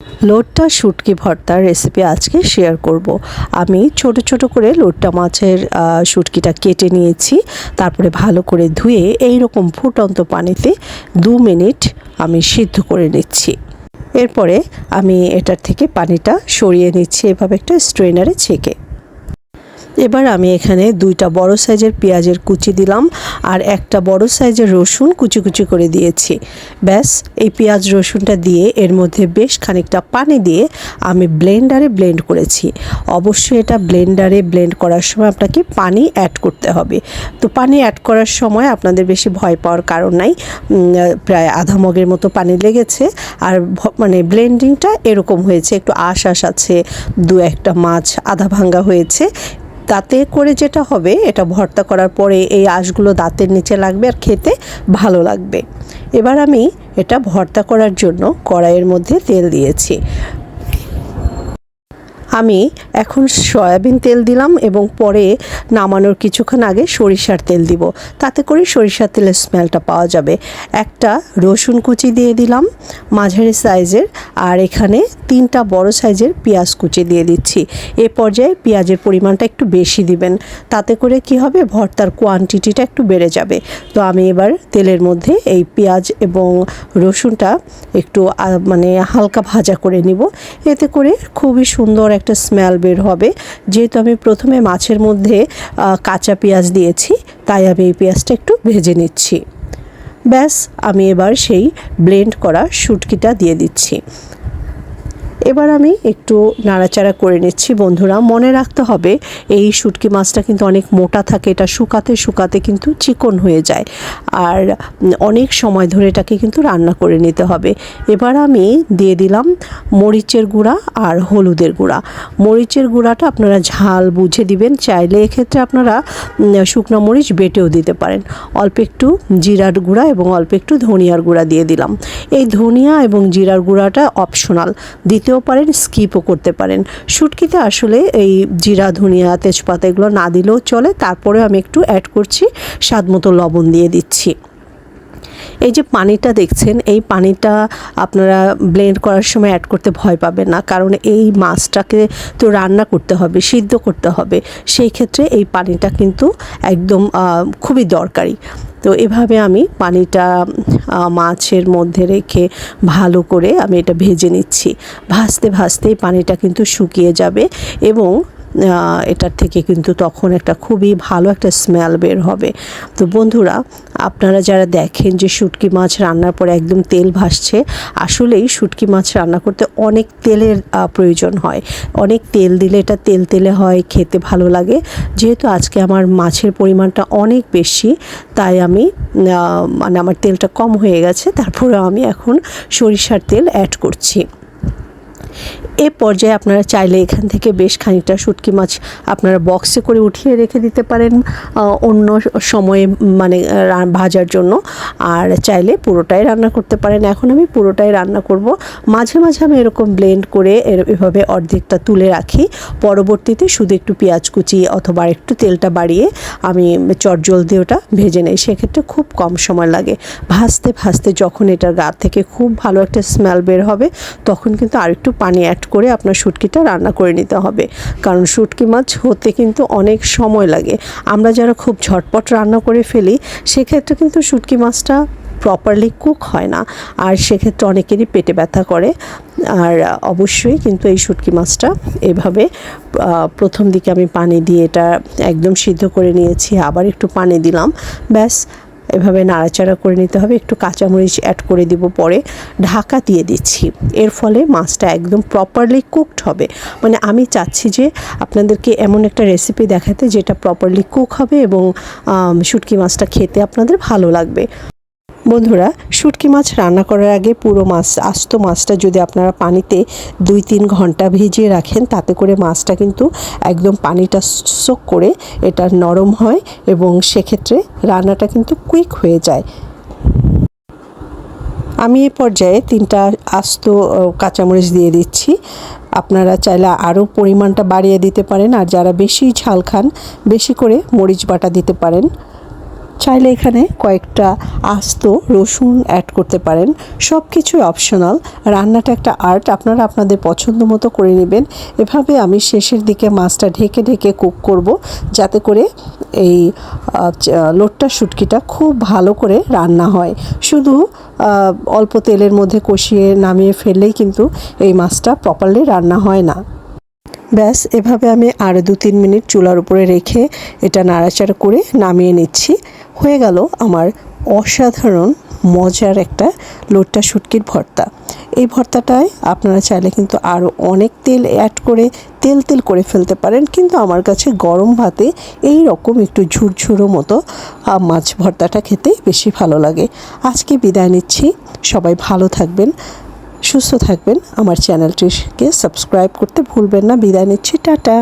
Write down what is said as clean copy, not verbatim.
লোট্টা শুটকি ভর্তার রেসিপি আজকে শেয়ার করব। আমি ছোট ছোট করে লোট্টা মাছের শুটকিটা কেটে নিয়েছি। তারপরে ভালো করে ধুয়ে এই রকম ফুটন্ত পানিতে 2 মিনিট আমি সিদ্ধ করে নিচ্ছি। এরপরে আমি এটার থেকে পানিটা সরিয়ে নিচ্ছি এভাবে একটা স্ট্রেনারে ছেঁকে। এবার আমি এখানে 2টা বড় সাইজের পেঁয়াজের কুচি দিলাম আর একটা বড় সাইজের রসুন কুচি কুচি করে দিয়েছি। ব্যাস এই পেঁয়াজ রসুনটা দিয়ে এর মধ্যে বেশ খানিকটা পানি দিয়ে আমি ব্লেন্ডারে ব্লেন্ড করেছি। অবশ্যই এটা ব্লেন্ডারে ব্লেন্ড করার সময় আপনাকে পানি অ্যাড করতে হবে। তো পানি অ্যাড করার সময় আপনাদের বেশি ভয় পাওয়ার কারণ নাই। প্রায় আধা মগের মতো পানি লেগেছে আর মানে ব্লেন্ডিংটা এরকম হয়েছে, একটু আঁশ আছে, 2-1টা মাছ আধা ভাঙ্গা হয়েছে। তাতে করে যেটা হবে, এটা ভর্তা করার পরে এই আঁশগুলো দাঁতের নিচে লাগবে আর খেতে ভালো লাগবে। এবার আমি এটা ভর্তা করার জন্য কড়াইয়ের মধ্যে তেল দিয়েছি। আমি এখন সয়াবিন তেল দিলাম এবং পরে নামানোর কিছুক্ষণ আগে সরিষার তেল দিব, তাতে করে সরিষার তেলের স্মেলটা পাওয়া যাবে। একটা রসুন কুচি দিয়ে দিলাম মাঝারি সাইজের, আর এখানে 3টা বড় সাইজের পেঁয়াজ কুচি দিয়ে দিচ্ছি। এ পর্যায়ে পেঁয়াজের পরিমাণটা একটু বেশি দিবেন, তাতে করে কি হবে, ভর্তার কোয়ান্টিটিটা একটু বেড়ে যাবে। তো আমি এবার তেলের মধ্যে এই পেঁয়াজ এবং রসুনটা একটু মানে হালকা ভাজা করে নিব। এতে করে খুবই সুন্দর একটা স্মেল বের হবে। যেহেতু আমি প্রথমে মাছের মধ্যে কাঁচা পেঁয়াজ দিয়েছি, তাই আমি এই পেঁয়াজটা একটু ভেজে নিচ্ছি। ব্যাস আমি এবার সেই ব্লেন্ড করা শুটকিটা দিয়ে দিচ্ছি। এবার আমি একটু নাড়াচাড়া করে নিচ্ছি। বন্ধুরা, মনে রাখতে হবে এই শুটকি মাছটা কিন্তু অনেক মোটা থাকে, এটা শুকাতে শুকাতে কিন্তু চিকন হয়ে যায় আর অনেক সময় ধরে এটাকে কিন্তু রান্না করে নিতে হবে। এবার আমি দিয়ে দিলাম মরিচের গুঁড়া আর হলুদের গুঁড়া। মরিচের গুঁড়াটা আপনারা ঝাল বুঝে দিবেন, চাইলে এক্ষেত্রে আপনারা শুকনো মরিচ বেটেও দিতে পারেন। অল্প একটু জিরার গুঁড়া এবং অল্প একটু ধনিয়ার গুঁড়া দিয়ে দিলাম। এই ধনিয়া এবং জিরার গুঁড়াটা অপশনাল, দিতেও পারেন, স্কিপও করতে পারেন। শুটকিতে আসলে এই জিরা, ধনিয়া, তেজপাতা এগুলো না দিলেও চলে। তারপরে আমি একটু অ্যাড করছি, স্বাদ মতো লবণ দিয়ে দিচ্ছি। এই যে পানিটা দেখছেন, এই পানিটা আপনারা ব্লেন্ড করার সময় অ্যাড করতে ভয় পাবেন না, কারণ এই মাছটাকে তো রান্না করতে হবে, সিদ্ধ করতে হবে। সেই ক্ষেত্রে এই পানিটা কিন্তু একদম খুবই দরকারি। তো এভাবে আমি পানিটা মাছের মধ্যে রেখে ভালো করে আমি এটা ভেজে নিচ্ছি। ভাজতে ভাজতেই পানিটা কিন্তু শুকিয়ে যাবে এবং এটার থেকে কিন্তু তখন একটা খুবই ভালো একটা স্মেল বের হবে। তো বন্ধুরা, আপনারা যারা দেখেন যে শুটকি মাছ রান্নার পরে একদম তেল ভাসছে, আসলেই শুটকি মাছ রান্না করতে অনেক তেলের প্রয়োজন হয়। অনেক তেল দিলে এটা তেলে হয়, খেতে ভালো লাগে। যেহেতু আজকে আমার মাছের পরিমাণটা অনেক বেশি, তাই আমি মানে আমার তেলটা কম হয়ে গেছে। তারপরে আমি এখন সরিষার তেল অ্যাড করছি। এ পর্যায়ে আপনারা চাইলে এখান থেকে বেশ খানিকটা শুটকি মাছ আপনারা বক্সে করে উঠিয়ে রেখে দিতে পারেন অন্য সময়ে, মানে ভাজার জন্য। আর চাইলে পুরোটাই রান্না করতে পারেন। এখন আমি পুরোটাই রান্না করব। মাঝে মাঝে আমি এরকম ব্লেন্ড করে এভাবে অর্ধেকটা তুলে রাখি। পরবর্তীতে শুধু একটু পেঁয়াজ কুচি অথবা একটু তেলটা বাড়িয়ে আমি চটজলদি ওটা ভেজে নেই। সেক্ষেত্রে খুব কম সময় লাগে। ভাজতে ভাজতে যখন এটার গা থেকে খুব ভালো একটা স্মেল বের হবে, তখন কিন্তু আর একটু পানি অ্যাড করে আপনার শুটকিটা রান্না করে নিতে হবে, কারণ শুটকি মাছ হতে কিন্তু অনেক সময় লাগে। আমরা যারা খুব ঝটপট রান্না করে ফেলি, সেক্ষেত্রে কিন্তু শুটকি মাছটা প্রপারলি কুক হয় না, আর সেক্ষেত্রে অনেকেরই পেটে ব্যথা করে। আর অবশ্যই কিন্তু এই শুটকি মাছটা এভাবে প্রথম দিকে আমি পানি দিয়ে এটা একদম সিদ্ধ করে নিয়েছি, আবার একটু পানি দিলাম। ব্যাস এভাবে নাড়াচাড়া করে নিতে হবে। একটু কাঁচামরিচ অ্যাড করে দিব, পরে ঢাকা দিয়ে দিচ্ছি। এর ফলে মাছটা একদম প্রপারলি কুকড হবে। মানে আমি চাচ্ছি যে আপনাদেরকে এমন একটা রেসিপি দেখাতে যেটা প্রপারলি কুক হবে এবং শুটকি মাছটা খেতে আপনাদের ভালো লাগবে। বন্ধুরা, শুটকি মাছ রান্না করার আগে পুরো মাছ, আস্ত মাছটা যদি আপনারা পানিতে 2-3 ঘন্টা ভিজিয়ে রাখেন, তাতে করে মাছটা কিন্তু একদম পানিটা সোক করে এটা নরম হয় এবং সেক্ষেত্রে রান্নাটা কিন্তু কুইক হয়ে যায়। আমি এই পর্যায়ে 3টা আস্ত কাঁচামরিচ দিয়ে দিচ্ছি। আপনারা চাইলে আরও পরিমাণটা বাড়িয়ে দিতে পারেন, আর যারা বেশি ঝাল খান, বেশি করে মরিচ বাটা দিতে পারেন। চাইলে এখানে কয়েকটা আস্ত রসুন অ্যাড করতে পারেন। সব কিছুই অপশনাল। রান্নাটা একটা আর্ট, আপনারা আপনাদের পছন্দ মতো করে নেবেন। এভাবে আমি শেষের দিকে মাছটা ঢেকে ঢেকে কুক করব, যাতে করে এই লোট্টা শুটকিটা খুব ভালো করে রান্না হয়। শুধু অল্প তেলের মধ্যে কষিয়ে নামিয়ে ফেললেই কিন্তু এই মাছটা প্রপারলি রান্না হয় না। ব্যাস, এভাবে আমি আরও 2-3 মিনিট চুলার উপরে রেখে এটা নাড়াচাড়া করে নামিয়ে নিচ্ছি। হয়ে গেল আমার অসাধারণ মজার একটা লোট্টা শুটকির ভর্তা। এই ভর্তাটায় আপনারা চাইলে কিন্তু আরও অনেক তেল অ্যাড করে তেল তেল করে ফেলতে পারেন, কিন্তু আমার কাছে গরম ভাতে এই রকম একটু ঝুরঝুরো মতো মাছ ভর্তাটা খেতে বেশি ভালো লাগে। আজকে বিদায় নিচ্ছি। সবাই ভালো থাকবেন, সুস্থ থাকবেন। আমার চ্যানেলটিকে সাবস্ক্রাইব করতে ভুলবেন না। বিদায় নিচ্ছি, টাটা।